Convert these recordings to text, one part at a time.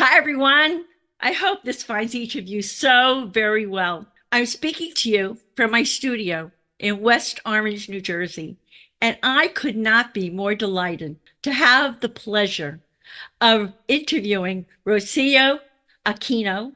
Hi, everyone. I hope this finds each of you so very well. I'm speaking to you from my studio in West Orange, New Jersey, and I could not be more delighted to have the pleasure of interviewing Rocio, Aquino,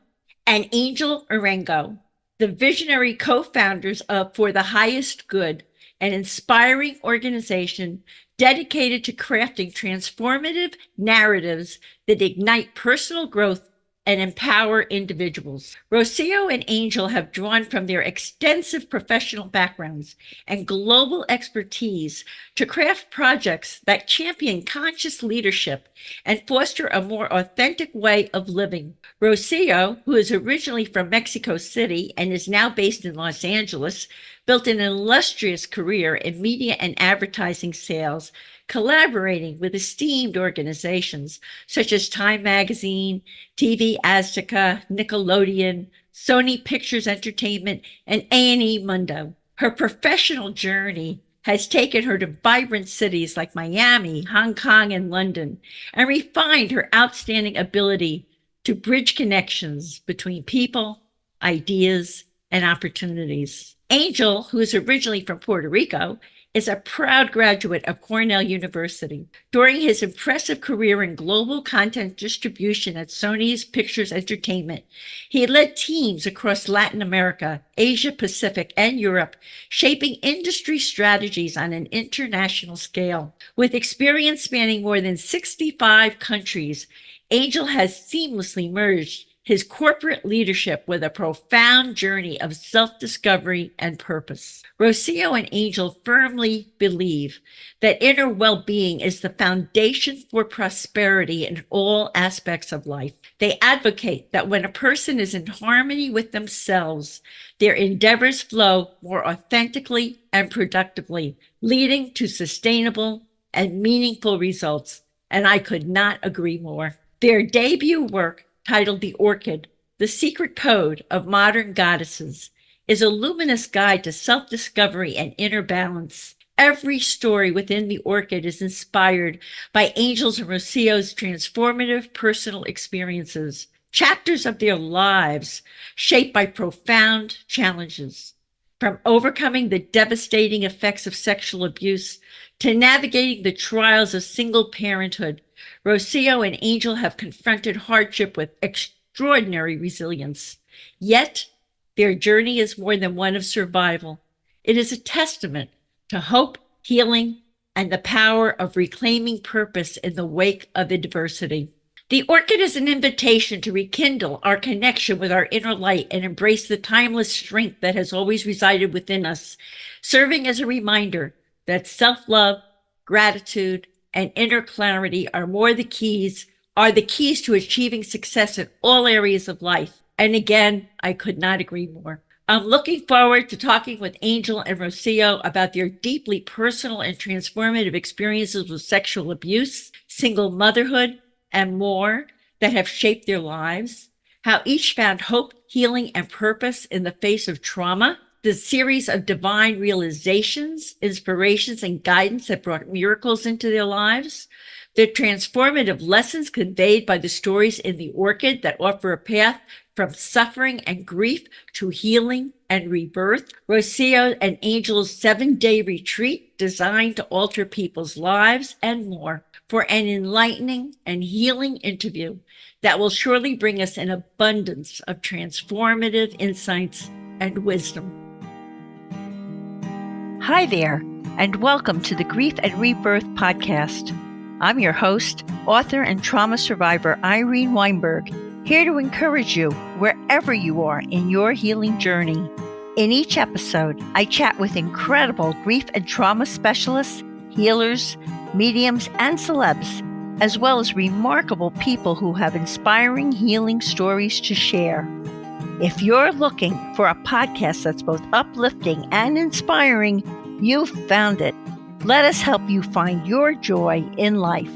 and Angel Orengo, the visionary co-founders of For the Highest Good, an inspiring organization dedicated to crafting transformative narratives that ignite personal growth and empower individuals. Rocio and Angel have drawn from their extensive professional backgrounds and global expertise to craft projects that champion conscious leadership and foster a more authentic way of living. Rocio, who is originally from Mexico City and is now based in Los Angeles, built an illustrious career in media and advertising sales, collaborating with esteemed organizations such as Time Magazine, TV Azteca, Nickelodeon, Sony Pictures Entertainment, and A&E Mundo. Her professional journey has taken her to vibrant cities like Miami, Hong Kong, and London, and refined her outstanding ability to bridge connections between people, ideas, and opportunities. Angel, who is originally from Puerto Rico, is a proud graduate of Cornell University. During his impressive career in global content distribution at Sony's Pictures Entertainment, he led teams across Latin America, Asia Pacific, and Europe, shaping industry strategies on an international scale. With experience spanning more than 65 countries, Angel has seamlessly merged his corporate leadership with a profound journey of self-discovery and purpose. Rocio and Angel firmly believe that inner well-being is the foundation for prosperity in all aspects of life. They advocate that when a person is in harmony with themselves, their endeavors flow more authentically and productively, leading to sustainable and meaningful results. And I could not agree more. Their debut work, titled The Orchid, The Secret Code of Modern Goddesses, is a luminous guide to self-discovery and inner balance. Every story within The Orchid is inspired by Angel's and Rocio's transformative personal experiences, chapters of their lives shaped by profound challenges. From overcoming the devastating effects of sexual abuse to navigating the trials of single parenthood, Rocio and Angel have confronted hardship with extraordinary resilience. Yet, their journey is more than one of survival. It is a testament to hope, healing, and the power of reclaiming purpose in the wake of adversity. The Orchid is an invitation to rekindle our connection with our inner light and embrace the timeless strength that has always resided within us, serving as a reminder that self-love, gratitude, and inner clarity are the keys to achieving success in all areas of life. And again, I could not agree more. I'm looking forward to talking with Angel and Rocio about their deeply personal and transformative experiences with sexual abuse, single motherhood, and more that have shaped their lives, how each found hope, healing, and purpose in the face of trauma, the series of divine realizations, inspirations, and guidance that brought miracles into their lives, the transformative lessons conveyed by the stories in The Orchid that offer a path from suffering and grief to healing and rebirth, Rocio and Angel's 7-day retreat designed to alter people's lives, and more, for an enlightening and healing interview that will surely bring us an abundance of transformative insights and wisdom. Hi there, and welcome to the Grief and Rebirth podcast. I'm your host, author and trauma survivor Irene Weinberg, here to encourage you wherever you are in your healing journey. In each episode, I chat with incredible grief and trauma specialists, healers, mediums, and celebs, as well as remarkable people who have inspiring healing stories to share. If you're looking for a podcast that's both uplifting and inspiring, you've found it. Let us help you find your joy in life.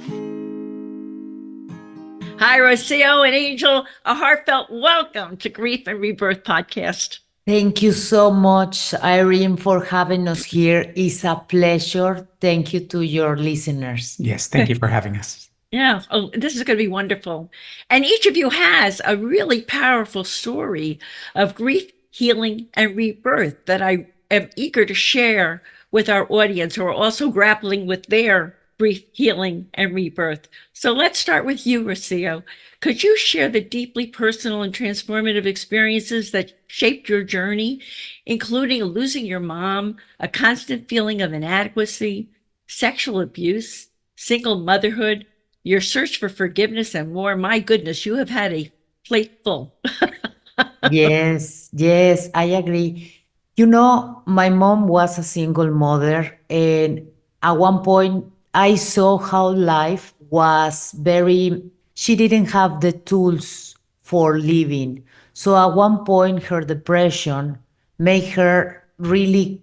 Hi, Rocio and Angel. A heartfelt welcome to Grief and Rebirth podcast. Thank you so much, Irene, for having us here. It's a pleasure. Thank you to your listeners. Yes, thank you for having us. Yeah. Oh, this is going to be wonderful. And each of you has a really powerful story of grief, healing, and rebirth that I am eager to share with our audience who are also grappling with their grief, healing, and rebirth. So let's start with you, Rocio. Could you share the deeply personal and transformative experiences that shaped your journey, including losing your mom, a constant feeling of inadequacy, sexual abuse, single motherhood, your search for forgiveness, and more? My goodness, you have had a plate full. Yes, yes, I agree. You know, my mom was a single mother, and at one point, I saw how life was very, she didn't have the tools for living. So at one point, her depression made her really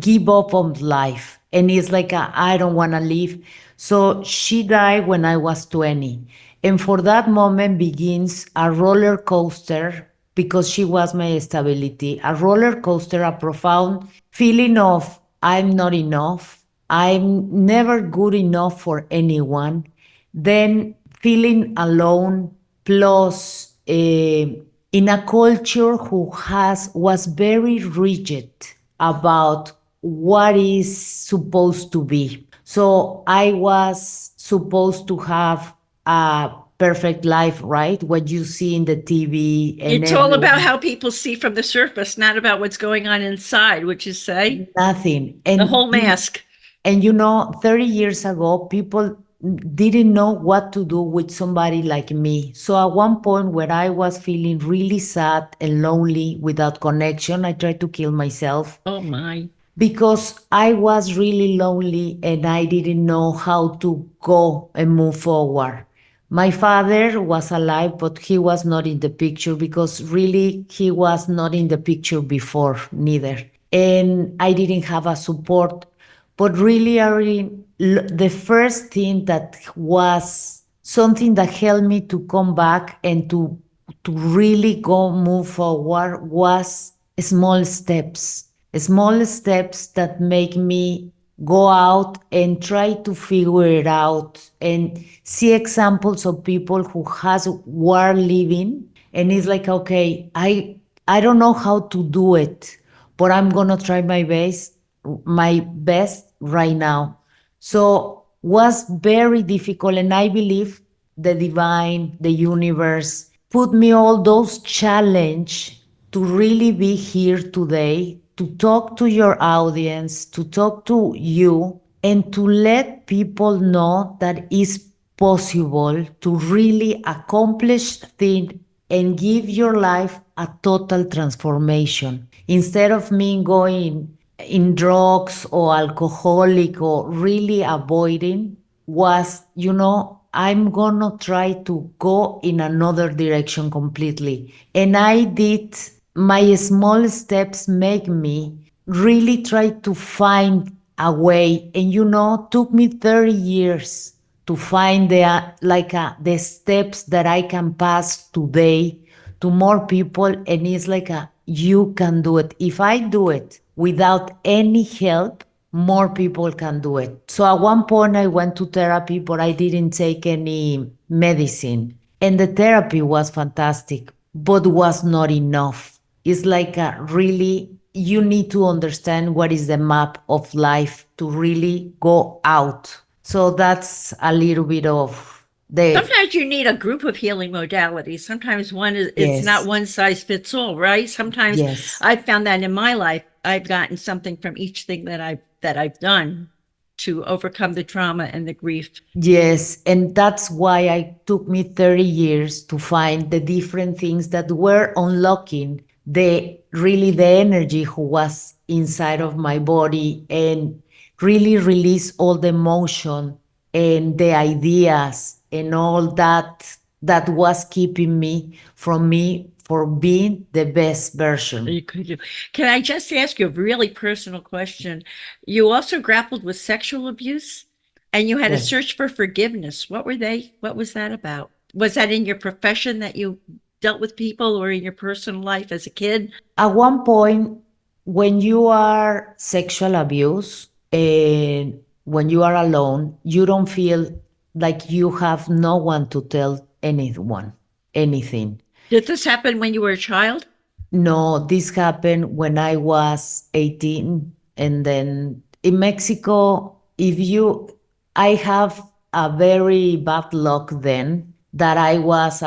give up on life. And it's like, I don't want to live. So she died when I was 20. And for that moment begins a roller coaster because she was my stability, a roller coaster, a profound feeling of I'm not enough. I'm never good enough for anyone. Then feeling alone, plus in a culture who was very rigid about what is supposed to be. So I was supposed to have a perfect life, right? What you see in the TV and It's all about everyone, how people see from the surface, not about what's going on inside, which is say nothing. the whole mask. And you know, 30 years ago, people didn't know what to do with somebody like me. So at one point where I was feeling really sad and lonely without connection, I tried to kill myself Oh my. because I was really lonely and I didn't know how to go and move forward. My father was alive, but he was not in the picture because really he was not in the picture before, neither. And I didn't have a support. But really, the first thing that was something that helped me to come back and to really go move forward was small steps that make me go out and try to figure it out and see examples of people were living, and it's like, okay, I don't know how to do it, but I'm gonna try my best right now. So was very difficult, and I believe the divine, the universe put me all those challenge to really be here today, to talk to your audience, to talk to you, and to let people know that it's possible to really accomplish things and give your life a total transformation. Instead of me going in drugs or alcoholic or really avoiding, was, I'm gonna try to go in another direction completely. And I did. My small steps make me really try to find a way. And took me 30 years to find the steps that I can pass today to more people. And it's like you can do it. If I do it without any help, more people can do it. So at one point I went to therapy, but I didn't take any medicine. And the therapy was fantastic, but was not enough. It's like really, you need to understand what is the map of life to really go out. So that's a little bit of the, Sometimes you need a group of healing modalities. Sometimes one is, it's not yes, one size fits all, right? Sometimes yes. I've found that in my life, I've gotten something from each thing that I've done to overcome the trauma and the grief. Yes, and that's why I took me 30 years to find the different things that were unlocking the energy who was inside of my body, and really release all the emotion and the ideas and all that was keeping me for being the best version. You could do. Can I just ask you a really personal question? You also grappled with sexual abuse and you had a Yes. search for forgiveness. What was that about? Was that in your profession that you dealt with people or in your personal life as a kid? At one point, when you are sexual abuse and when you are alone, you don't feel like you have no one to tell anyone anything. Did this happen when you were a child? No, this happened when I was 18. And then in Mexico, if you, I have a very bad luck then that I was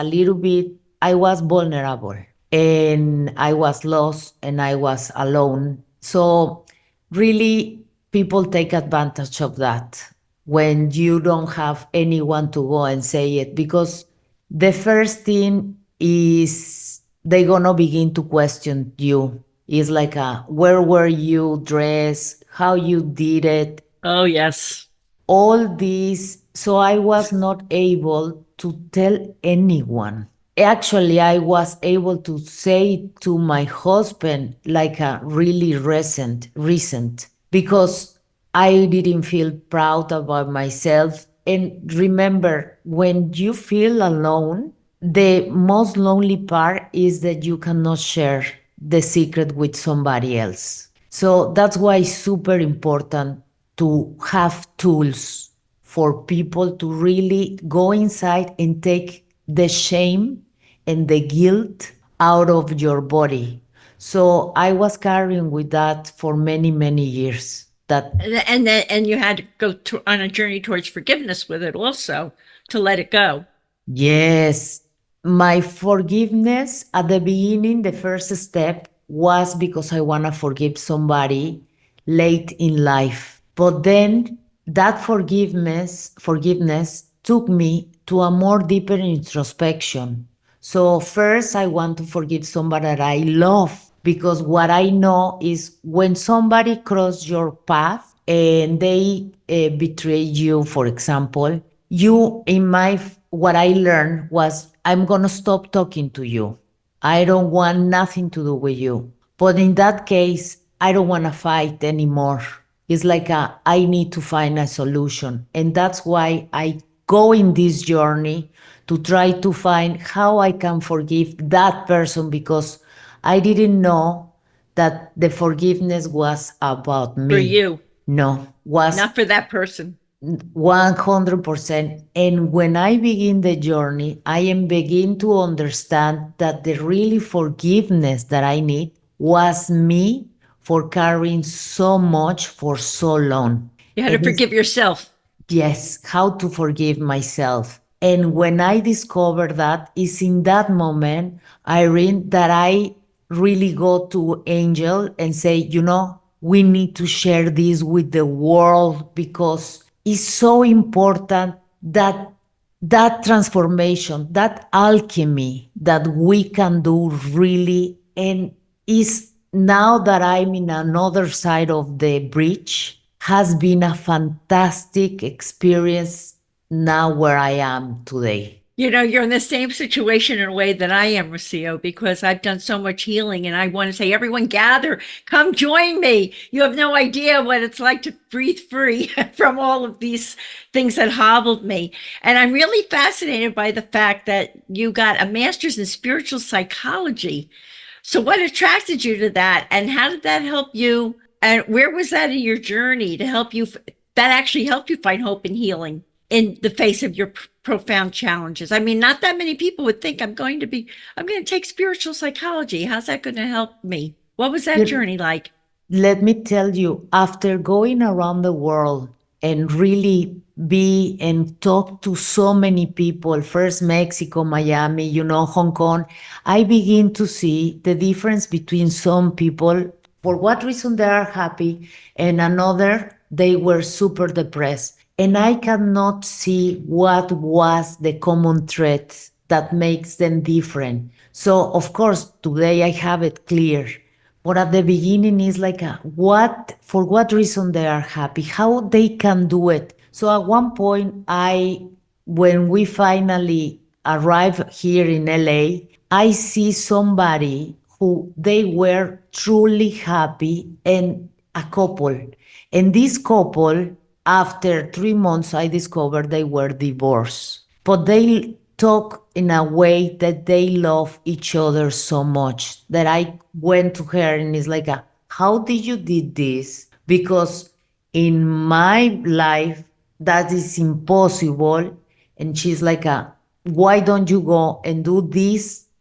vulnerable and I was lost and I was alone. So really, people take advantage of that when you don't have anyone to go and say it, because the first thing is they gonna begin to question you. It's like where were you dressed, how you did it, Oh, yes. all these. So I was not able to tell anyone. Actually, I was able to say to my husband like a really recent, because I didn't feel proud about myself. And remember, when you feel alone, the most lonely part is that you cannot share the secret with somebody else. So that's why it's super important to have tools for people to really go inside and take the shame and the guilt out of your body. So I was carrying with that for many, many years. That And you had to go on a journey towards forgiveness with it also to let it go. Yes, my forgiveness at the beginning, the first step was because I want to forgive somebody late in life. But then that forgiveness took me to a more deeper introspection. So first I want to forgive somebody that I love, because what I know is when somebody cross your path and they betray you, for example, you in my what I learned was I'm going to stop talking to you. I don't want nothing to do with you. But in that case, I don't want to fight anymore. It's like I need to find a solution. And that's why I go in this journey to try to find how I can forgive that person, because I didn't know that the forgiveness was about For me. you, No, was not for that person. 100%. And when I begin the journey, I am begin to understand that the really forgiveness that I need was me for carrying so much for so long. You had to And it's, forgive yourself. yes, how to forgive myself. And when I discovered that, is in that moment, Irene, that I really go to Angel and say, we need to share this with the world, because it's so important that that transformation, that alchemy that we can do really. And is now that I'm in another side of the bridge, has been a fantastic experience now where I am today. You're in the same situation in a way that I am, Rocio, because I've done so much healing and I want to say, everyone gather, come join me. You have no idea what it's like to breathe free from all of these things that hobbled me. And I'm really fascinated by the fact that you got a master's in spiritual psychology. So what attracted you to that? And how did that help you? And where was that in your journey to help you, that actually helped you find hope and healing in the face of your profound challenges? I mean, not that many people would think I'm going to take spiritual psychology. How's that going to help me? What was that You- journey like? Let me tell you, after going around the world and really be and talk to so many people, first Mexico, Miami, Hong Kong, I begin to see the difference between some people, for what reason they are happy, and another, they were super depressed. And I cannot see what was the common thread that makes them different. So, of course, today I have it clear. But at the beginning, it's like for what reason they are happy, how they can do it. So at one point, when we finally arrive here in LA, I see somebody who they were truly happy, and a couple. And this couple, after 3 months, I discovered they were divorced. But they talk in a way that they love each other so much that I went to her and it's like, how did you did this? Because in my life, that is impossible. and she's like, why don't you go and do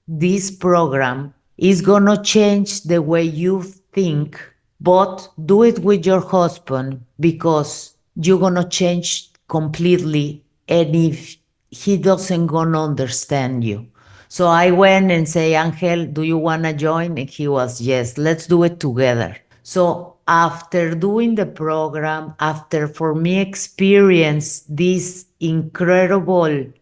this program? Is gonna change the way you think, but do it with your husband because you're gonna change completely. And if he doesn't gonna understand you. So I went and say, Angel, do you wanna join? And he was, yes, let's do it together. So after doing the program, after for me experience this incredible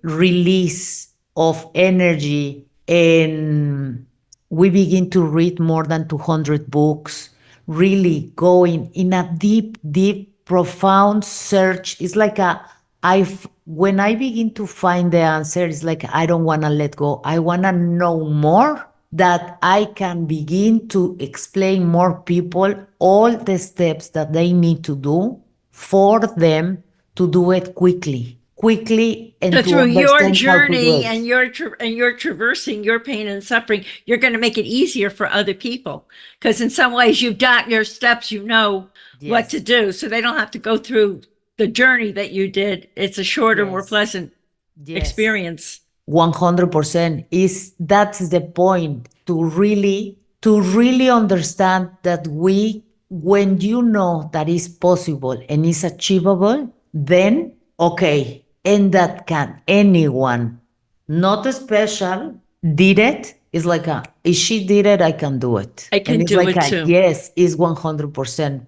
release of energy, and we begin to read more than 200 books, really going in a deep, deep, profound search. It's like when I begin to find the answer, it's like I don't want to let go. I want to know more, that I can begin to explain more people all the steps that they need to do for them to do it quickly, So and to through your understand how to do journey it. and your traversing your pain and suffering, you're going to make it easier for other people because in some ways you've got your steps, you know what to Yes, do, so they don't have to go through the journey that you did. It's a shorter, more yes, pleasant yes. experience. 100% is that's the point, to really understand that when you know that is possible and is achievable, then okay, and that can anyone, not special, did it. It's like if she did it, I can do it. I And can it's do like it too. yes, is 100%.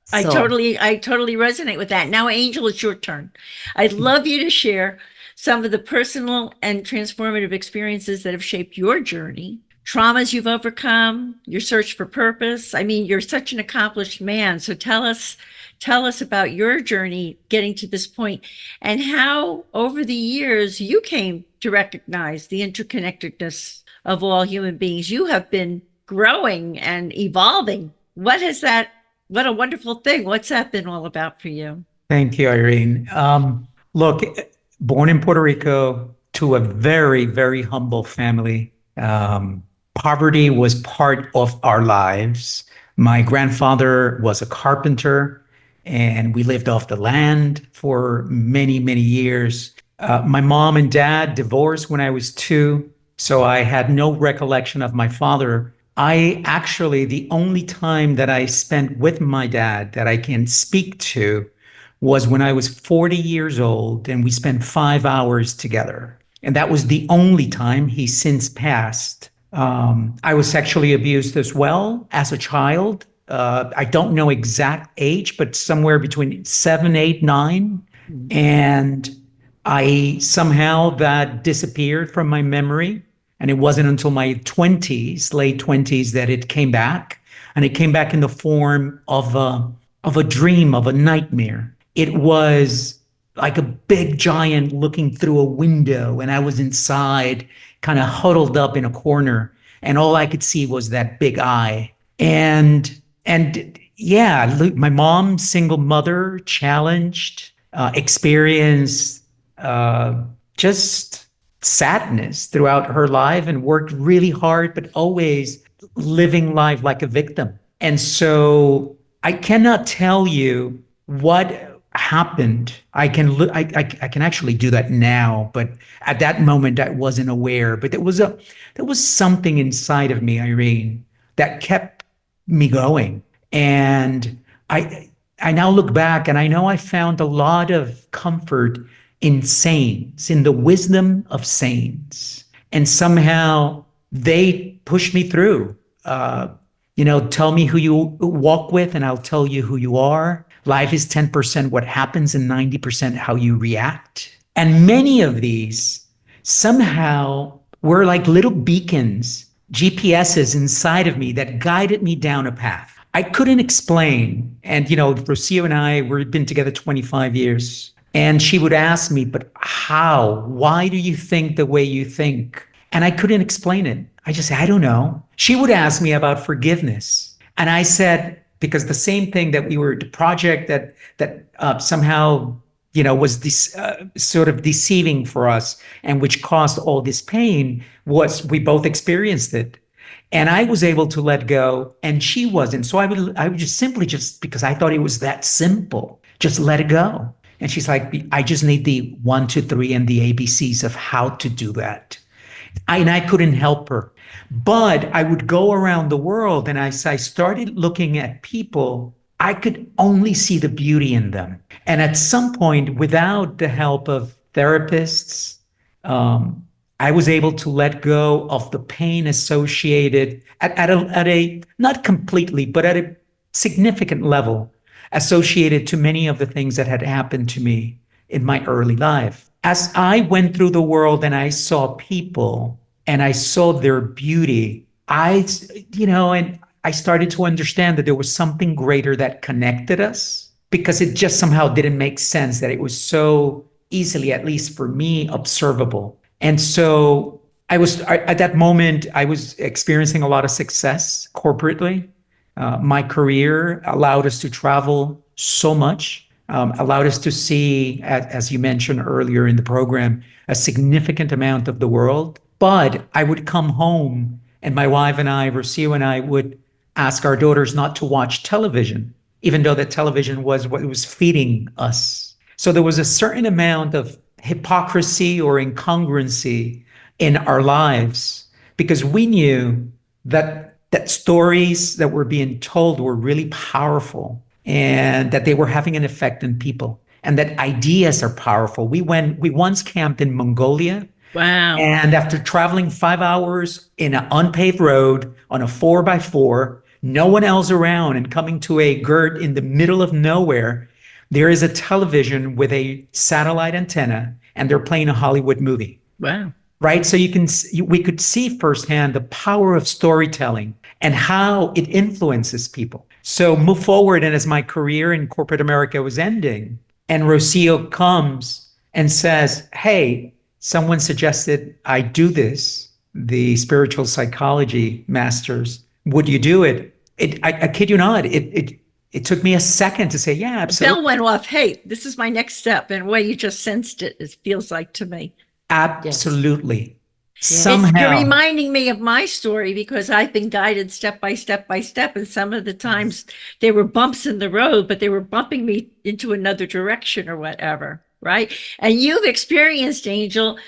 So I totally resonate with that. Now, Angel, it's your turn. I'd love you to share some of the personal and transformative experiences that have shaped your journey, traumas you've overcome, your search for purpose. I mean, you're such an accomplished man. So tell us about your journey getting to this point and how over the years you came to recognize the interconnectedness of all human beings. You have been growing and evolving. What a wonderful thing. What's that been all about for you? Thank you, Irene. Look, born in Puerto Rico to a very, very humble family. Poverty was part of our lives. My grandfather was a carpenter, and we lived off the land for many, many years. My mom and dad divorced when I was 2, so I had no recollection of my father. The only time that I spent with my dad that I can speak to was when I was 40 years old, and we spent 5 hours together. And that was the only time. He's since passed. I was sexually abused as well as a child. I don't know exact age, but somewhere between 7, 8, 9. And I somehow that disappeared from my memory. And it wasn't until my 20s, late 20s, that it came back. And it came back in the form of a dream, of a nightmare. It was like a big giant looking through a window, and I was inside, kind of huddled up in a corner, and all I could see was that big eye. And yeah, my mom, single mother, challenged, experienced just sadness throughout her life, and worked really hard, but always living life like a victim. And so I cannot tell you what happened. I can actually do that now, but at that moment I wasn't aware. But there was something inside of me, Irene, that kept me going. And I now look back, and I know I found a lot of comfort in saints, in the wisdom of saints. And somehow they pushed me through. Tell me who you walk with, and I'll tell you who you are. Life is 10% what happens and 90% how you react. And many of these somehow were like little beacons, GPSs inside of me that guided me down a path I couldn't explain. And, Rocio and I, we've been together 25 years. And she would ask me, but how? Why do you think the way you think? And I couldn't explain it. I just said, I don't know. She would ask me about forgiveness. And I said, because the same thing that the project that somehow, was this sort of deceiving for us, and which caused all this pain, was we both experienced it. And I was able to let go, and she wasn't. So I would just simply, just because I thought it was that simple, just let it go. And she's like, I just need the 1, 2, 3 and the ABCs of how to do that. And I couldn't help her. But I would go around the world, and as I started looking at people, I could only see the beauty in them. And at some point, without the help of therapists, I was able to let go of the pain associated at a not completely, but at a significant level associated to many of the things that had happened to me in my early life. As I went through the world and I saw people and I saw their beauty, and I started to understand that there was something greater that connected us, because it just somehow didn't make sense that it was so easily, at least for me, observable. And so at that moment, I was experiencing a lot of success corporately. My career allowed us to travel so much, allowed us to see, as you mentioned earlier in the program, a significant amount of the world. But I would come home, and my wife and I, Rocio and I, would ask our daughters not to watch television, even though that television was what was feeding us. So there was a certain amount of hypocrisy or incongruency in our lives, because we knew that stories that were being told were really powerful, and that they were having an effect on people, and that ideas are powerful. We once camped in Mongolia. Wow. And after traveling 5 hours in an unpaved road on a 4x4, no one else around, and coming to a yurt in the middle of nowhere, there is a television with a satellite antenna, and they're playing a Hollywood movie. Wow. Right? So we could see firsthand the power of storytelling and how it influences people. So move forward, and as my career in corporate America was ending, and Rocio comes and says, hey, someone suggested I do this, the spiritual psychology masters. Would you do it? I kid you not. It took me a second to say, yeah, absolutely. Bell went off. Hey, this is my next step. And the way you just sensed it, it feels like to me. Absolutely. Yes. Somehow. You're reminding me of my story, because I've been guided step by step by step. And some of the times there were bumps in the road, but they were bumping me into another direction or whatever. Right. And you've experienced, Angel,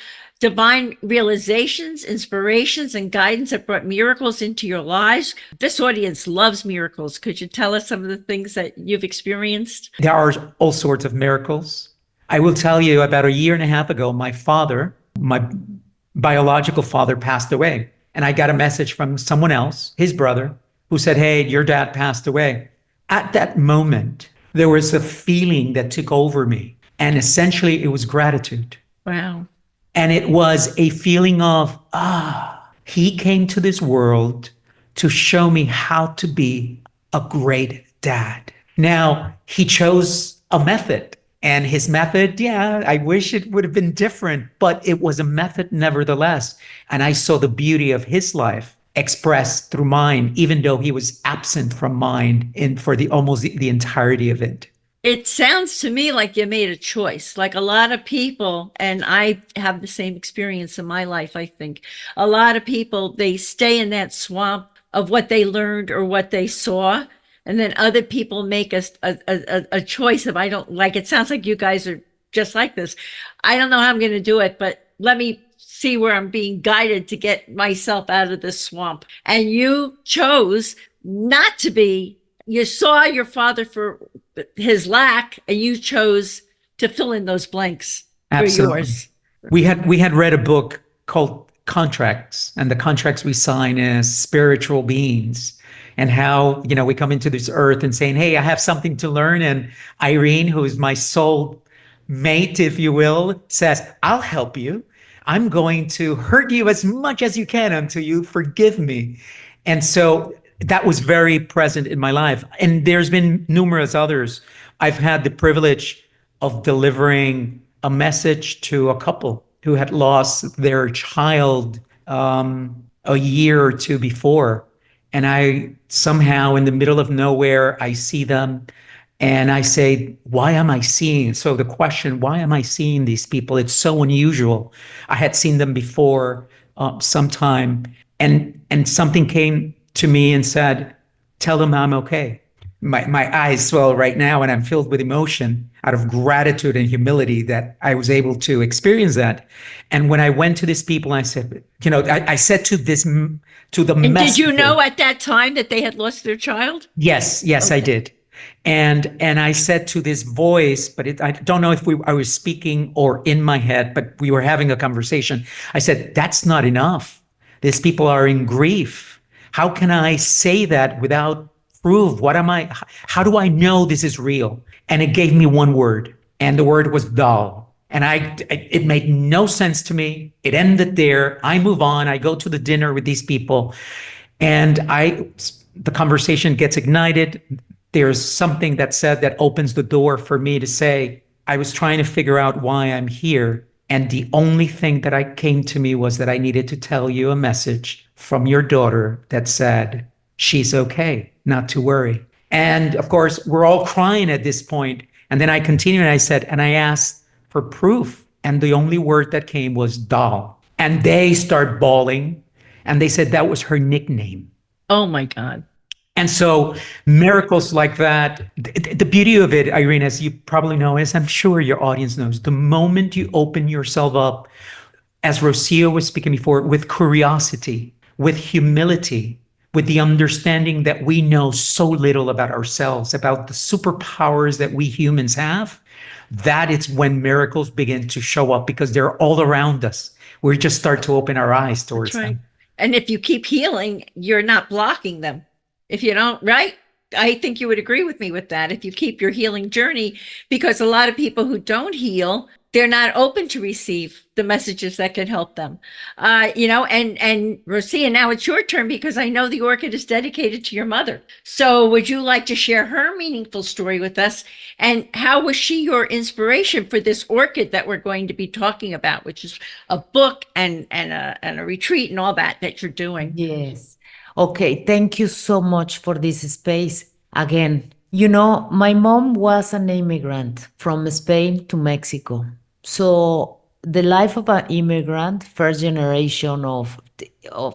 divine realizations, inspirations, and guidance that brought miracles into your lives. This audience loves miracles. Could you tell us some of the things that you've experienced? There are all sorts of miracles. I will tell you, about a year and a half ago, my biological father, passed away. And I got a message from someone else, his brother, who said, hey, your dad passed away. At that moment, there was a feeling that took over me. And essentially, it was gratitude. Wow. And it was a feeling of, he came to this world to show me how to be a great dad. Now, he chose a method. And his method, yeah, I wish it would have been different, but it was a method nevertheless. And I saw the beauty of his life expressed through mine, even though he was absent from mine for almost the entirety of it. It sounds to me like you made a choice, like a lot of people, and I have the same experience in my life, I think. A lot of people, they stay in that swamp of what they learned or what they saw, and then other people make a choice of, I don't like, it sounds like you guys are just like this. I don't know how I'm going to do it, but let me see where I'm being guided to get myself out of this swamp. And you chose not to be, you saw your father for his lack, and you chose to fill in those blanks for yours. We had read a book called Contracts, and the contracts we sign as spiritual beings, and how, we come into this earth and saying, hey, I have something to learn. And Irene, who is my soul mate, if you will, says, I'll help you. I'm going to hurt you as much as you can until you forgive me. And so that was very present in my life. And there's been numerous others. I've had the privilege of delivering a message to a couple who had lost their child a year or two before. And I somehow, in the middle of nowhere, I see them and I say, why am I seeing? So the question, why am I seeing these people? It's so unusual. I had seen them before sometime, and something came to me and said, tell them I'm okay. my eyes swell right now, and I'm filled with emotion out of gratitude and humility that I was able to experience that. And when I went to these people, I said, I said to the And did you messenger. know at that time that they had lost their child? Yes, I Okay. did. And I said to this voice, but I don't know if I was speaking or in my head, but we were having a conversation. I said, that's not enough. These people are in grief. How can I say that without proof? How do I know this is real? And it gave me one word, and the word was dull. And it made no sense to me. It ended there. I move on. I go to the dinner with these people, and the conversation gets ignited. There's something that said that opens the door for me to say, I was trying to figure out why I'm here. And the only thing that I came to me was that I needed to tell you a message from your daughter that said, she's okay, not to worry. And of course, we're all crying at this point. And then I continued and I said, and I asked for proof. And the only word that came was doll. And they start bawling. And they said that was her nickname. Oh my God. And so miracles like that, the beauty of it, Irene, as you probably know, as I'm sure your audience knows, the moment you open yourself up, as Rocio was speaking before, with curiosity, with humility, with the understanding that we know so little about ourselves, about the superpowers that we humans have, that is when miracles begin to show up because they're all around us. We just start to open our eyes towards That's right. them. And if you keep healing, you're not blocking them. If you don't, right? I think you would agree with me with that. If you keep your healing journey, because a lot of people who don't heal, they're not open to receive the messages that can help them. And Rocia, now it's your turn because I know the orchid is dedicated to your mother. So would you like to share her meaningful story with us? And how was she your inspiration for this orchid that we're going to be talking about, which is a book and a retreat and all that you're doing? Yes. Okay, thank you so much for this space. Again, my mom was an immigrant from Spain to Mexico. So the life of an immigrant, first generation of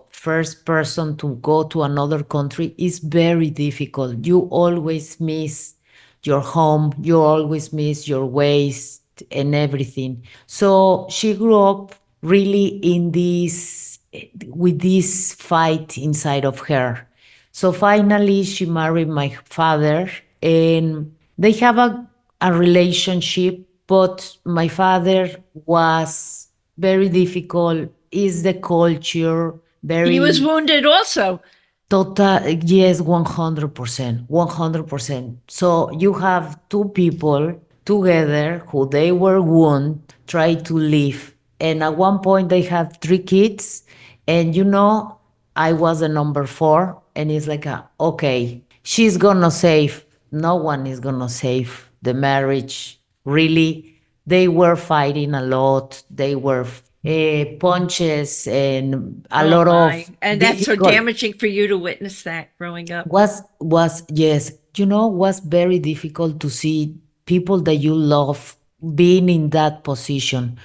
first person to go to another country is very difficult. You always miss your home, you always miss your ways and everything. So she grew up really with this fight inside of her. So finally, she married my father, and they have a relationship, but my father was very difficult. Is the culture very... He was wounded also. Total, yes, 100%, 100%. So you have two people together who they were wounded, try to live. And at one point they had 3 kids. And I was the number 4. And it's like, okay, she's gonna save. No one is gonna save the marriage. Really, they were fighting a lot. They were punches and a lot of... And that's so difficult... damaging for you to witness that growing up. Was yes, was very difficult to see people that you love being in that position.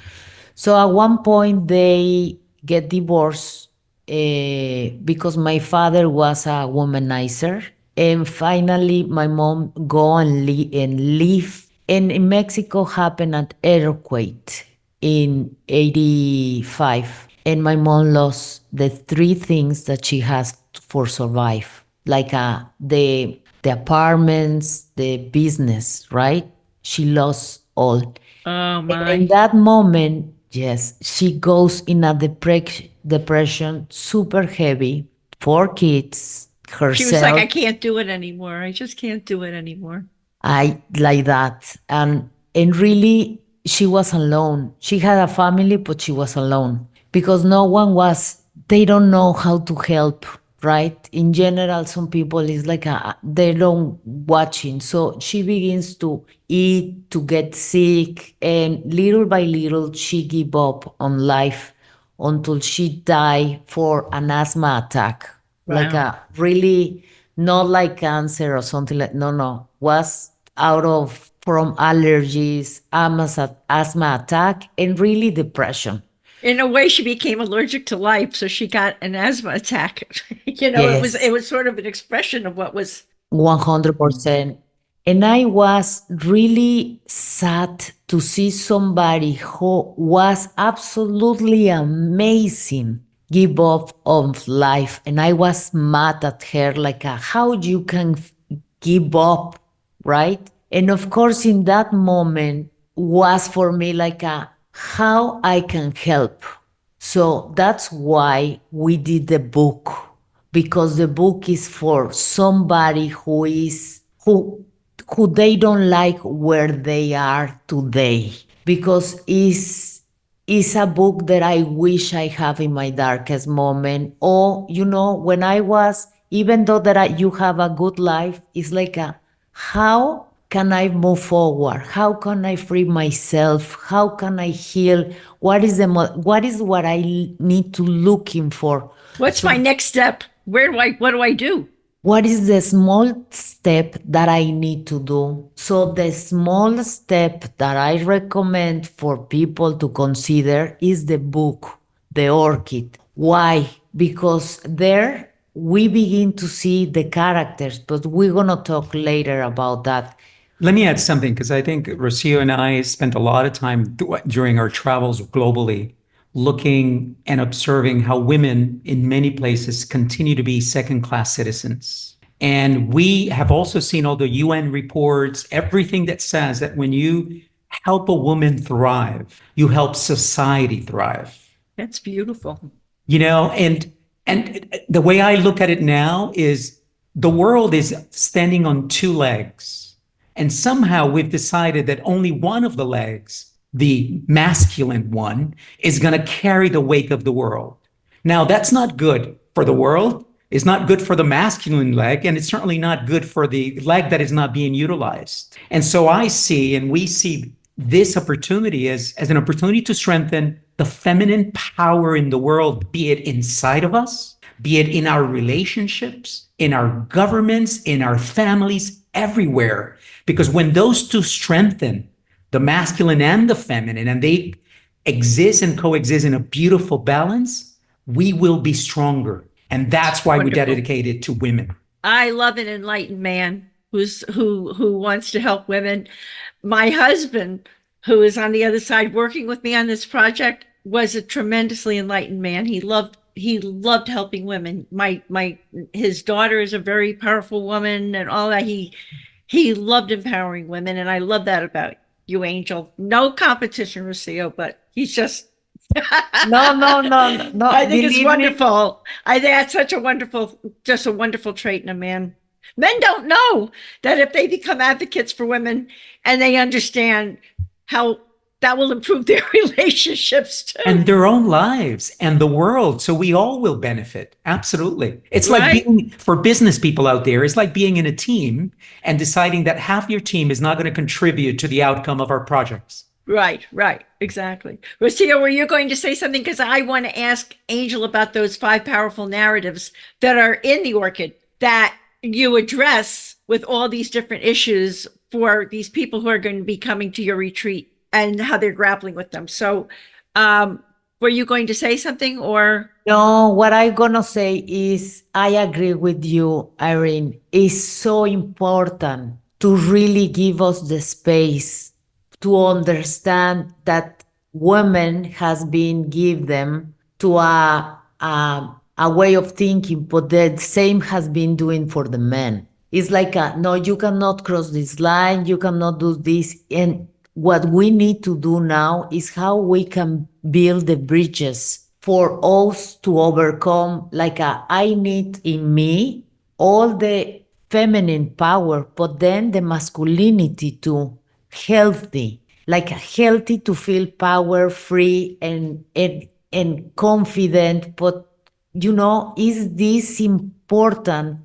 So at one point they get divorced because my father was a womanizer, and finally my mom go and live. And in Mexico happened an earthquake in 85, and my mom lost the 3 things that she has for survive, like the apartments, the business, right? She lost all. Oh my. And in that moment, yes, she goes in a depression, super heavy, 4 kids, herself. She was like, I can't do it anymore. I just can't do it anymore. I like that. And really, she was alone. She had a family, but she was alone because no one was, they don't know how to help, right? In general, some people is like, they don't watching. So she begins to eat, to get sick. And little by little, she give up on life until she died for an asthma attack. Wow. Like a really, not like cancer or something like, no, was from allergies, asthma attack, and really depression. In a way, she became allergic to life, so she got an asthma attack. Yes. It was sort of an expression of what was 100%. And I was really sad to see somebody who was absolutely amazing give up on life. And I was mad at her, like, how you can give up, right? And of course, in that moment was for me like how I can help. So that's why we did the book, because the book is for somebody who they don't like where they are today, because is a book that I wish I have in my darkest moment. Or, when I was, even though you have a good life, it's like how can I move forward? How can I free myself? How can I heal? What is what I need to looking for? What's my next step? What do I do? What is the small step that I need to do? So the small step that I recommend for people to consider is the book, The Orchid. Why? Because there we begin to see the characters, but we're going to talk later about that. Let me add something, because I think Rocio and I spent a lot of time during our travels globally looking and observing how women in many places continue to be second-class citizens. And we have also seen all the UN reports, everything that says that when you help a woman thrive, you help society thrive. That's beautiful. And the way I look at it now is the world is standing on two legs. And somehow we've decided that only one of the legs, the masculine one, is going to carry the weight of the world. Now, that's not good for the world. It's not good for the masculine leg, and it's certainly not good for the leg that is not being utilized. And so we see this opportunity as an opportunity to strengthen the feminine power in the world, be it inside of us, be it in our relationships, in our governments, in our families, everywhere. Because when those two strengthen, the masculine and the feminine, and they exist and coexist in a beautiful balance, we will be stronger. And that's why we dedicate it to women. I love an enlightened man who wants to help women. My husband, who is on the other side working with me on this project, was a tremendously enlightened man. He loved helping women. His daughter is a very powerful woman and all that. He loved empowering women, and I love that about you, Angel. No competition, Rocio, but he's just No. I think it's Believe me. wonderful. I think that's just a wonderful trait in a man. Men don't know that if they become advocates for women and they understand how that will improve their relationships too. And their own lives and the world. So we all will benefit. Absolutely. It's Right. like being, for business people out there, it's like being in a team and deciding that half your team is not going to contribute to the outcome of our projects. Right, exactly. Rocio, were you going to say something? Because I want to ask Angel about those 5 powerful narratives that are in the Orchid that you address with all these different issues for these people who are going to be coming to your retreat and how they're grappling with them. So were you going to say something or? No, what I'm going to say is I agree with you, Irene. It's so important to really give us the space to understand that women has been given to a way of thinking, but the same has been doing for the men. It's like, no, you cannot cross this line, you cannot do this. And what we need to do now is how we can build the bridges for us to overcome, like I need in me all the feminine power, but then the masculinity too. Healthy to feel power free and confident, but is this important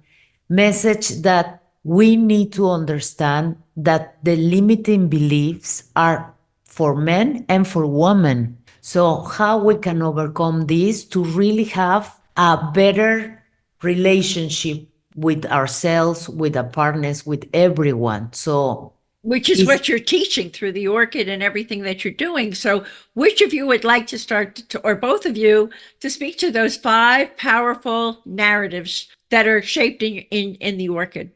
message that we need to understand that the limiting beliefs are for men and for women. So how we can overcome this to really have a better relationship with ourselves, with our partners, with everyone. So which is what you're teaching through the Orchid and everything that you're doing. So which of you would like to start to, or both of you, to speak to those 5 powerful narratives that are shaped in the Orchid?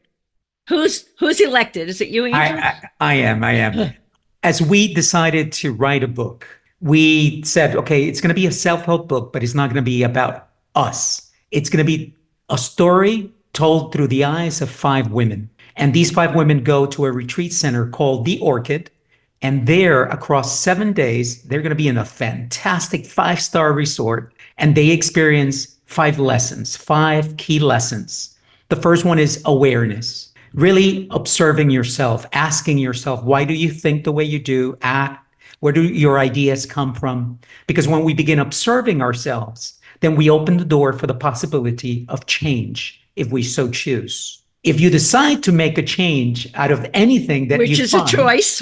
Who's elected? Is it you, Angel? I am. As we decided to write a book, we said, okay, it's going to be a self-help book, but it's not going to be about us. It's going to be a story told through the eyes of 5 women. And these 5 women go to a retreat center called the Orchid. And there, across 7 days, they're going to be in a fantastic 5-star resort. And they experience 5 lessons, 5 key lessons. The first one is awareness, really observing yourself, asking yourself, why do you think the way you do, act? Where do your ideas come from? Because when we begin observing ourselves, then we open the door for the possibility of change if we so choose. If you decide to make a change out of anything that which is a choice,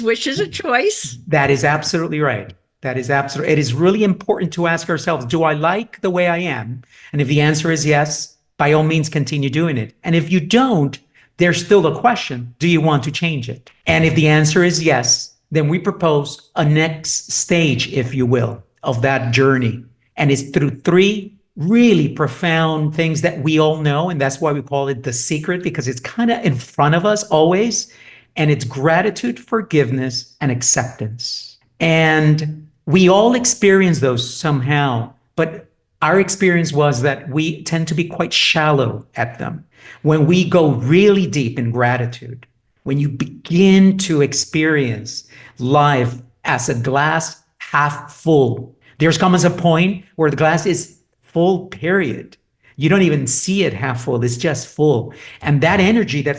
that is absolutely right. It is really important to ask ourselves, do I like the way I am? And if the answer is yes, by all means, continue doing it. And if you don't, there's still a question, do you want to change it? And if the answer is yes, then we propose a next stage, if you will, of that journey. And it's through 3 really profound things that we all know. And that's why we call it the secret, because it's kind of in front of us always. And it's gratitude, forgiveness, and acceptance. And we all experience those somehow, but our experience was that we tend to be quite shallow at them. When we go really deep in gratitude, when you begin to experience life as a glass half full, there's comes a point where the glass is full, period. You don't even see it half full, it's just full. And that energy that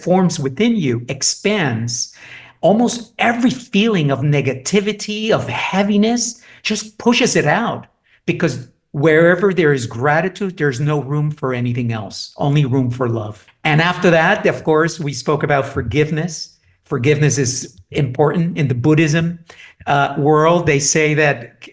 forms within you expands. Almost every feeling of negativity, of heaviness, just pushes it out. Because wherever there is gratitude, there's no room for anything else, only room for love. And after that, of course, we spoke about forgiveness. Forgiveness is important in the Buddhism world. They say that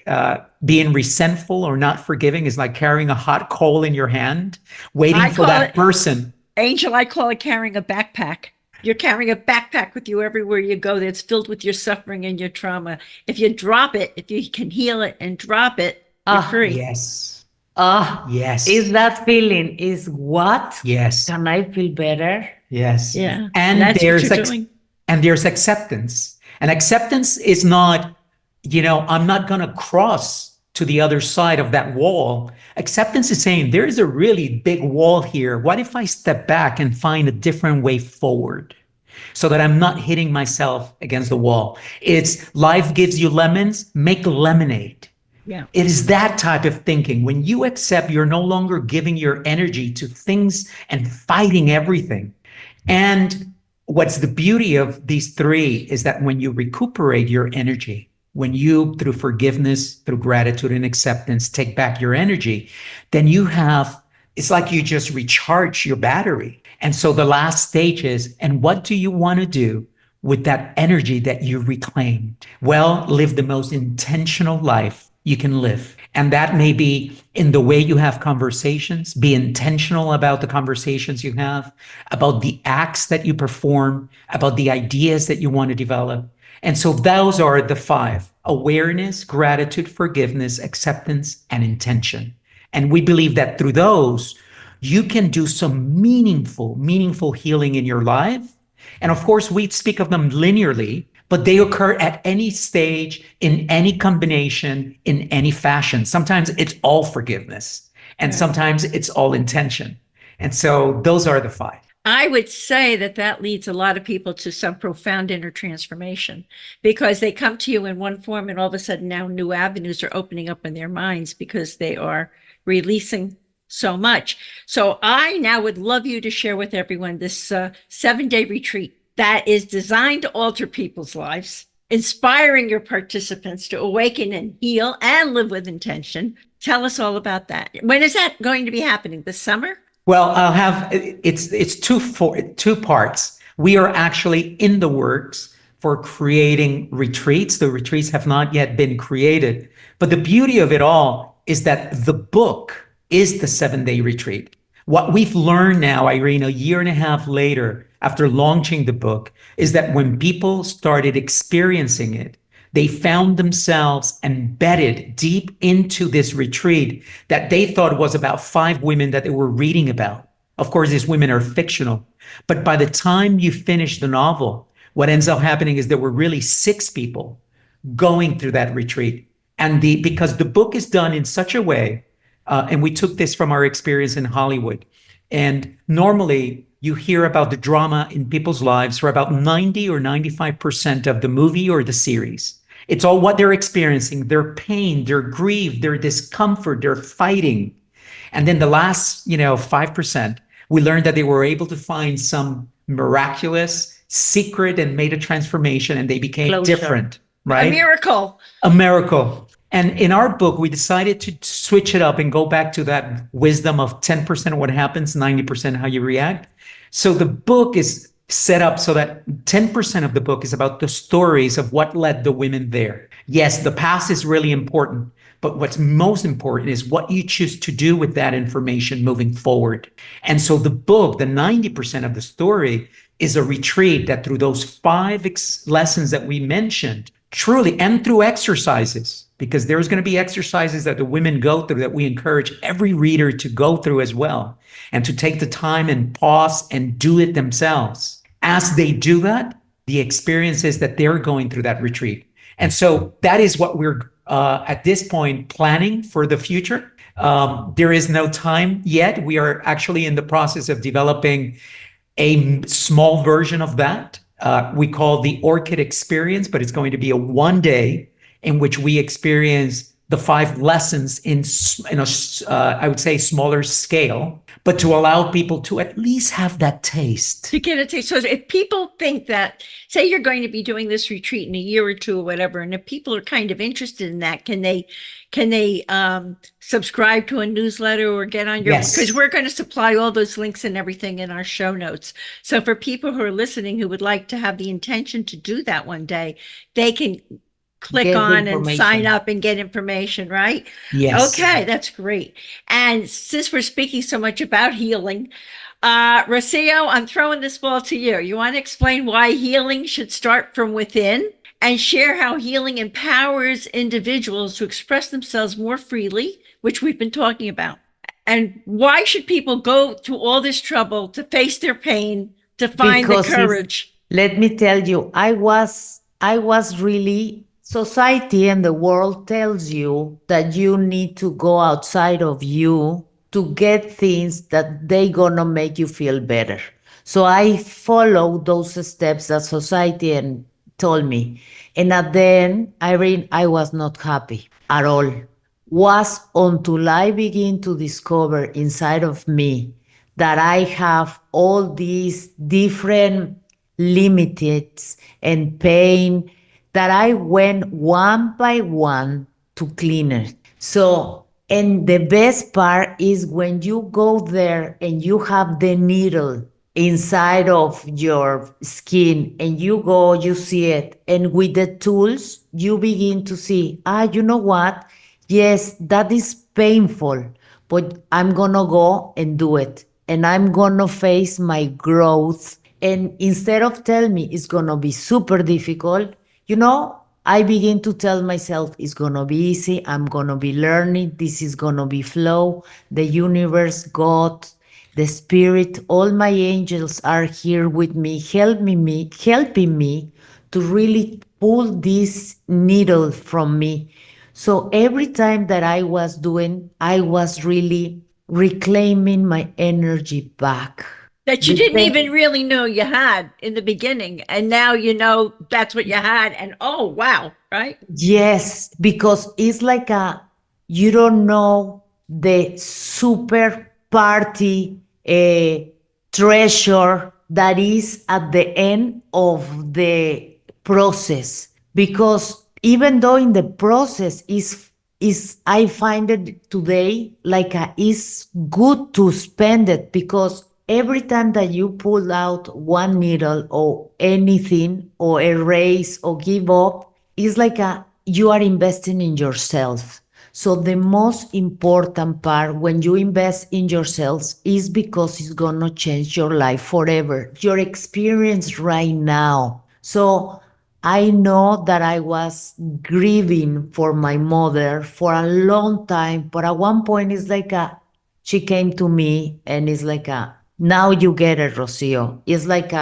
being resentful or not forgiving is like carrying a hot coal in your hand, waiting for that person. Angel, I call it carrying a backpack. You're carrying a backpack with you everywhere you go that's filled with your suffering and your trauma. If you drop it, if you can heal it and drop it, you're free. Yes. Yes. Is that feeling is what? Yes. Can I feel better? Yes. Yeah. And that's what you're doing. And there's acceptance. And acceptance is not, I'm not going to cross to the other side of that wall. Acceptance is saying there is a really big wall here. What if I step back and find a different way forward so that I'm not hitting myself against the wall? It's life gives you lemons, make lemonade. Yeah. It is that type of thinking. When you accept, you're no longer giving your energy to things and fighting everything. And what's the beauty of these 3 is that when you recuperate your energy, when you, through forgiveness, through gratitude and acceptance, take back your energy, then it's like you just recharge your battery. And so the last stage is, and what do you want to do with that energy that you reclaimed? Well, live the most intentional life you can live. And that may be in the way you have conversations, be intentional about the conversations you have, about the acts that you perform, about the ideas that you want to develop. And so those are the 5: awareness, gratitude, forgiveness, acceptance, and intention. And we believe that through those, you can do some meaningful healing in your life. And of course, we speak of them linearly, but they occur at any stage, in any combination, in any fashion. Sometimes it's all forgiveness, and sometimes it's all intention. And so those are the 5. I would say that leads a lot of people to some profound inner transformation, because they come to you in one form and all of a sudden now new avenues are opening up in their minds because they are releasing so much. So I now would love you to share with everyone this 7-day retreat that is designed to alter people's lives, inspiring your participants to awaken and heal and live with intention. Tell us all about that. When is that going to be happening? This summer? Well, it's 2 parts. We are actually in the works for creating retreats. The retreats have not yet been created. But the beauty of it all is that the book is the 7-day retreat. What we've learned now, Irene, a year and a half later, after launching the book, is that when people started experiencing it, they found themselves embedded deep into this retreat that they thought was about 5 women that they were reading about. Of course, these women are fictional. But by the time you finish the novel, what ends up happening is there were really 6 people going through that retreat. And because the book is done in such a way, and we took this from our experience in Hollywood. And normally you hear about the drama in people's lives for about 90 or 95% of the movie or the series. It's all what they're experiencing, their pain, their grief, their discomfort, their fighting. And then the last, 5%, we learned that they were able to find some miraculous secret and made a transformation and they became Closure. different, right? A miracle. A miracle. And in our book, we decided to switch it up and go back to that wisdom of 10% what happens, 90% how you react. So the book is set up so that 10% of the book is about the stories of what led the women there. Yes, the past is really important, but what's most important is what you choose to do with that information moving forward. And so the book, the 90% of the story, is a retreat that through those 5 lessons that we mentioned, truly, and through exercises, because there's going to be exercises that the women go through that we encourage every reader to go through as well, and to take the time and pause and do it themselves. As they do that, the experience is that they're going through that retreat. And so that is what we're at this point planning for the future. There is no time yet. We are actually in the process of developing a small version of that. We call the Orchid experience, but it's going to be a 1 day in which we experience the 5 lessons in a, I would say, smaller scale, but to allow people to at least have that taste. To get a taste. So if people think that, say you're going to be doing this retreat in a year or 2 or whatever, and if people are kind of interested in that, can they subscribe to a newsletter or get on your, Yes. because we're going to supply all those links and everything in our show notes. So for people who are listening who would like to have the intention to do that one day, they can click Get the on and information. sign up and get information, right? Yes. Okay, that's great. And since we're speaking so much about healing, Rocio, I'm throwing this ball to you. You want to explain why healing should start from within and share how healing empowers individuals to express themselves more freely, which we've been talking about. And why should people go to all this trouble to face their pain, to find Because the courage? let me tell you, I was really, society and the world tells you that you need to go outside of you to get things that they gonna make you feel better. So I followed those steps that society and told me. And at the end, Irene, I was not happy at all. Was until I begin to discover inside of me that I have all these different limits and pain that I went one by one to clean it. So, and the best part is when you go there and you have the needle inside of your skin and you go, you see it. And with the tools, you begin to see, you know what? Yes, that is painful, but I'm gonna go and do it. And I'm gonna face my growth. And instead of telling me it's gonna be super difficult, I begin to tell myself it's gonna be easy. I'm gonna be learning. This is gonna be flow. The universe, God, the spirit, all my angels are here with me, helping me to really pull this needle from me. So every time that I was doing, I was really reclaiming my energy back. That you didn't even really know you had in the beginning. And now you know that's what you had. And oh, wow, right? Yes, because it's like you don't know the super party treasure that is at the end of the process. Because even though in the process is I find it today like it's good to spend it, because every time that you pull out one needle or anything or erase or give up, it's like you are investing in yourself. So the most important part when you invest in yourself is because it's going to change your life forever, your experience right now. So I know that I was grieving for my mother for a long time, but at one point it's like she came to me and it's like Now you get it, Rocio. It's like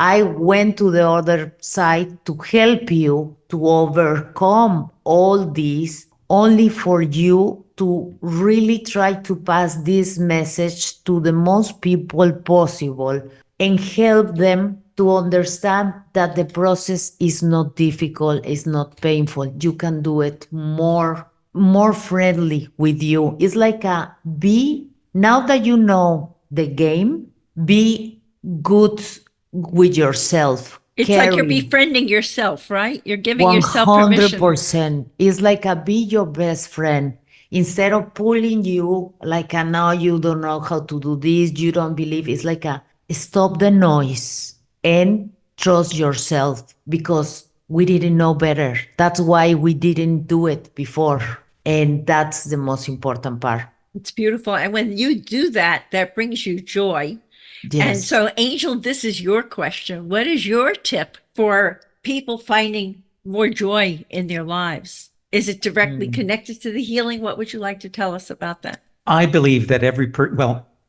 I went to the other side to help you to overcome all this, only for you to really try to pass this message to the most people possible and help them to understand that the process is not difficult, it's not painful. You can do it more friendly with you. It's like a be, now that you know the game, be good with yourself. It's like you're Carry befriending yourself, right? You're giving yourself permission. 100%. It's like a be your best friend. Instead of pulling you like a no, you don't know how to do this, you don't believe. It's like a stop the noise and trust yourself, because we didn't know better. That's why we didn't do it before. And that's the most important part. It's beautiful. And when you do that, that brings you joy. And Yes. so, Angel, this is your question. What is your tip for people finding more joy in their lives? Is it directly connected to the healing? What would you like to tell us about that? I believe that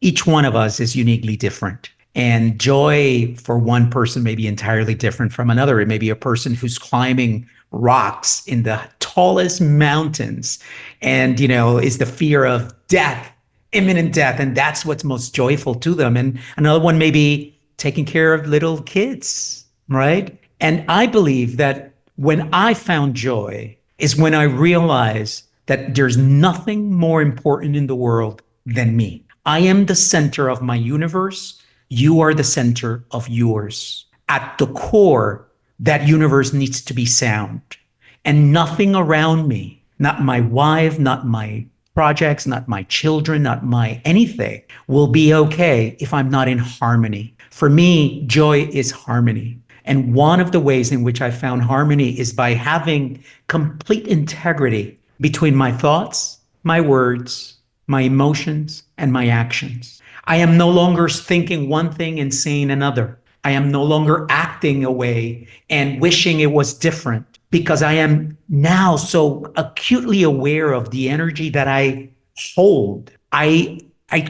each one of us is uniquely different. And joy for one person may be entirely different from another. It may be a person who's climbing rocks in the tallest mountains and, is the fear of death, imminent death. And that's what's most joyful to them. And another one may be taking care of little kids, right? And I believe that when I found joy is when I realized that there's nothing more important in the world than me. I am the center of my universe. You are the center of yours. At the core, that universe needs to be sound. And nothing around me, not my wife, not my projects, not my children, not my anything, will be okay if I'm not in harmony. For me, joy is harmony. And one of the ways in which I found harmony is by having complete integrity between my thoughts, my words, my emotions, and my actions. I am no longer thinking one thing and saying another. I am no longer acting a way and wishing it was different, because I am now so acutely aware of the energy that I hold. I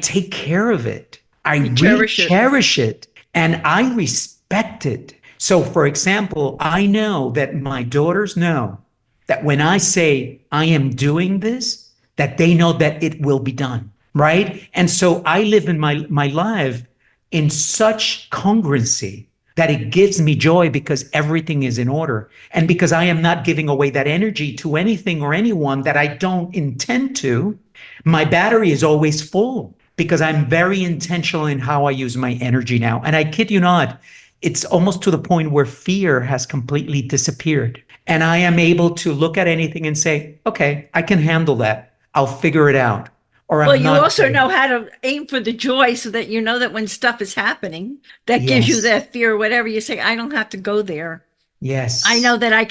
take care of it. I You really cherish it. cherish it, and I respect it. So, for example, I know that my daughters know that when I say I am doing this, that they know that it will be done, right? And so I live in my life in such congruency that it gives me joy, because everything is in order. And because I am not giving away that energy to anything or anyone that I don't intend to, my battery is always full, because I'm very intentional in how I use my energy now. And I kid you not, it's almost to the point where fear has completely disappeared. And I am able to look at anything and say, okay, I can handle that. I'll figure it out. Or Well, I'm you not also ready. know how to aim for the joy, so that you know that when stuff is happening, that gives you Yes. that fear or whatever, you say, I don't have to go there. Yes. I know that I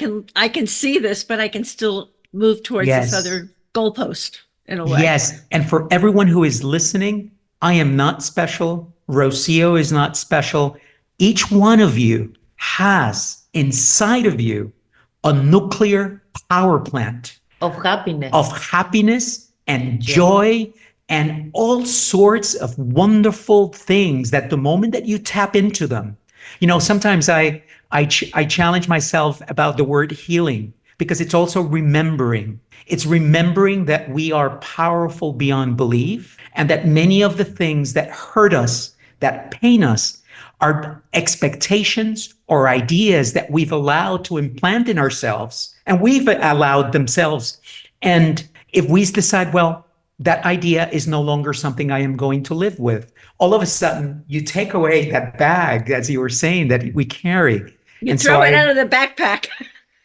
can see this, but I can still move towards this Yes. other goalpost in a way. Yes. And for everyone who is listening, I am not special. Rocio is not special. Each one of you has inside of you a nuclear power plant Of happiness. of happiness and joy and all sorts of wonderful things that the moment that you tap into them, sometimes I challenge myself about the word healing, because it's also remembering. It's remembering that we are powerful beyond belief, and that many of the things that hurt us, that pain us, are expectations or ideas that we've allowed to implant in ourselves, and we've allowed themselves. And if we decide, well, that idea is no longer something I am going to live with, all of a sudden you take away that bag, as you were saying, that we carry. You And throw so it out of the backpack.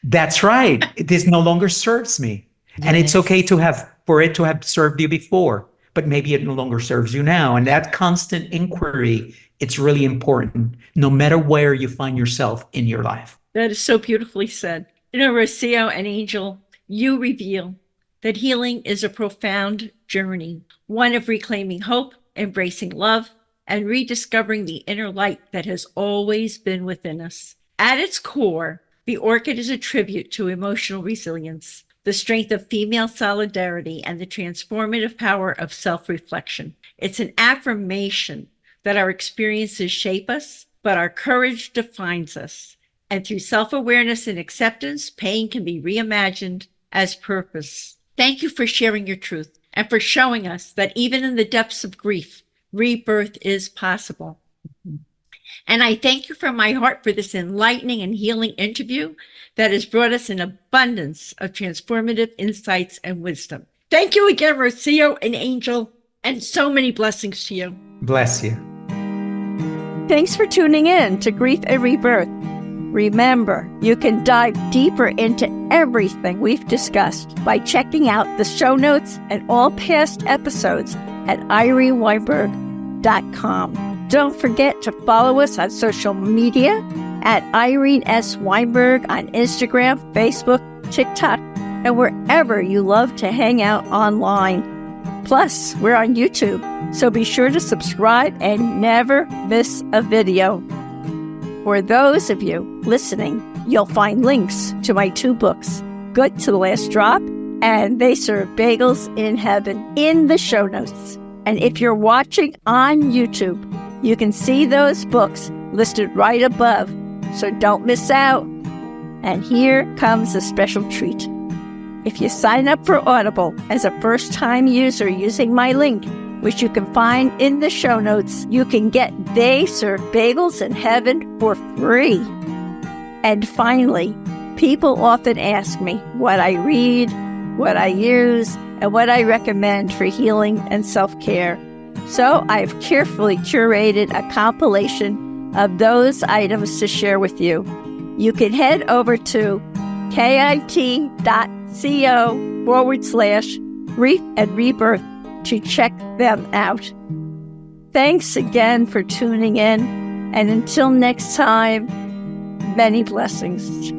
that's right. This no longer serves me. And it's okay for it to have served you before, but maybe it no longer serves you now. And that constant inquiry, it's really important, no matter where you find yourself in your life. That is so beautifully said. Rocio and Angel, you reveal that healing is a profound journey, one of reclaiming hope, embracing love, and rediscovering the inner light that has always been within us. At its core, the orchid is a tribute to emotional resilience, the strength of female solidarity, and the transformative power of self-reflection. It's an affirmation that our experiences shape us, but our courage defines us. And through self-awareness and acceptance, pain can be reimagined as purpose. Thank you for sharing your truth and for showing us that even in the depths of grief, rebirth is possible. And I thank you from my heart for this enlightening and healing interview that has brought us an abundance of transformative insights and wisdom. Thank you again, Rocio and Angel, and so many blessings to you. Bless you. Thanks for tuning in to Grief and Rebirth. Remember, you can dive deeper into everything we've discussed by checking out the show notes and all past episodes at ireneweinberg.com. Don't forget to follow us on social media at Irene S. Weinberg on Instagram, Facebook, TikTok, and wherever you love to hang out online. Plus, we're on YouTube, so be sure to subscribe and never miss a video. For those of you listening, you'll find links to my 2 books, Good to the Last Drop and They Serve Bagels in Heaven, in the show notes. And if you're watching on YouTube, you can see those books listed right above, so don't miss out. And here comes a special treat. If you sign up for Audible as a first-time user using my link, which you can find in the show notes, you can get They Serve Bagels in Heaven for free. And finally, people often ask me what I read, what I use, and what I recommend for healing and self-care. So I've carefully curated a compilation of those items to share with you. You can head over to kit.co/grief and rebirth to check them out. Thanks again for tuning in, and until next time, many blessings.